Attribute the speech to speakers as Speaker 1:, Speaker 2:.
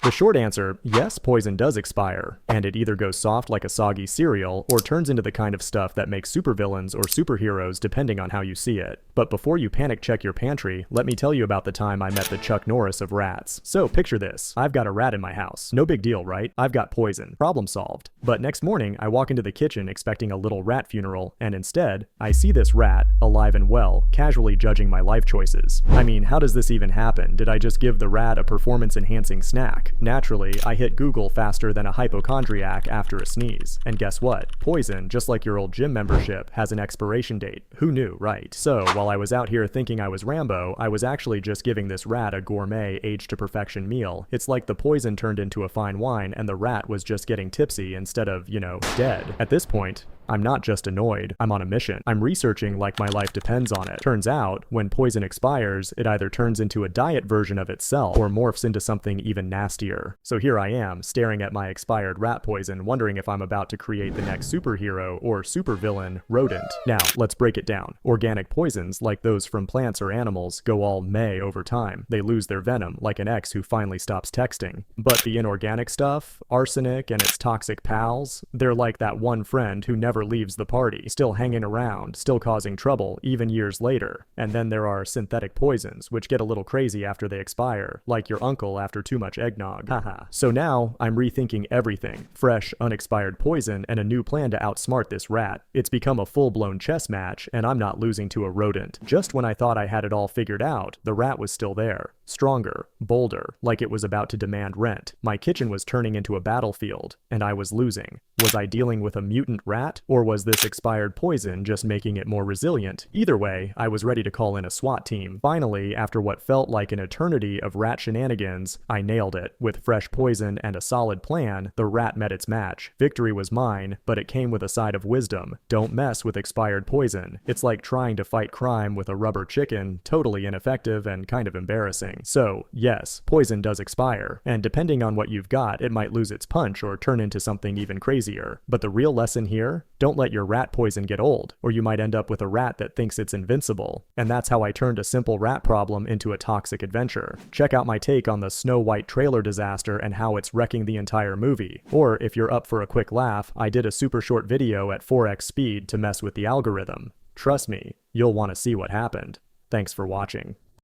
Speaker 1: The short answer, yes, poison does expire, and it either goes soft like a soggy cereal or turns into the kind of stuff that makes supervillains or superheroes depending on how you see it. But before you panic check your pantry, let me tell you about the time I met the Chuck Norris of rats. So picture this, I've got a rat in my house. No big deal, right? I've got poison. Problem solved. But next morning, I walk into the kitchen expecting a little rat funeral, and instead, I see this rat, alive and well, casually judging my life choices. I mean, how does this even happen? Did I just give the rat a performance-enhancing snack? Naturally, I hit Google faster than a hypochondriac after a sneeze. And guess what? Poison, just like your old gym membership, has an expiration date. Who knew, right? So, while I was out here thinking I was Rambo, I was actually just giving this rat a gourmet, aged-to-perfection meal. It's like the poison turned into a fine wine and the rat was just getting tipsy instead of, dead. At this point, I'm not just annoyed, I'm on a mission. I'm researching like my life depends on it. Turns out, when poison expires, it either turns into a diet version of itself or morphs into something even nastier. So here I am, staring at my expired rat poison, wondering if I'm about to create the next superhero or supervillain, rodent. Now, let's break it down. Organic poisons, like those from plants or animals, go all meh over time. They lose their venom, like an ex who finally stops texting. But the inorganic stuff, arsenic and its toxic pals, they're like that one friend who never leaves the party, still hanging around, still causing trouble, even years later. And then there are synthetic poisons, which get a little crazy after they expire, like your uncle after too much eggnog. Haha. So now, I'm rethinking everything. Fresh, unexpired poison, and a new plan to outsmart this rat. It's become a full-blown chess match, and I'm not losing to a rodent. Just when I thought I had it all figured out, the rat was still there. Stronger, bolder, like it was about to demand rent. My kitchen was turning into a battlefield, and I was losing. Was I dealing with a mutant rat, or was this expired poison just making it more resilient? Either way, I was ready to call in a SWAT team. Finally, after what felt like an eternity of rat shenanigans, I nailed it. With fresh poison and a solid plan, the rat met its match. Victory was mine, but it came with a side of wisdom. Don't mess with expired poison. It's like trying to fight crime with a rubber chicken, totally ineffective and kind of embarrassing. So, yes, poison does expire, and depending on what you've got, it might lose its punch or turn into something even crazier. But the real lesson here? Don't let your rat poison get old, or you might end up with a rat that thinks it's invincible. And that's how I turned a simple rat problem into a toxic adventure. Check out my take on the Snow White trailer disaster and how it's wrecking the entire movie. Or, if you're up for a quick laugh, I did a super short video at 4x speed to mess with the algorithm. Trust me, you'll want to see what happened. Thanks for watching.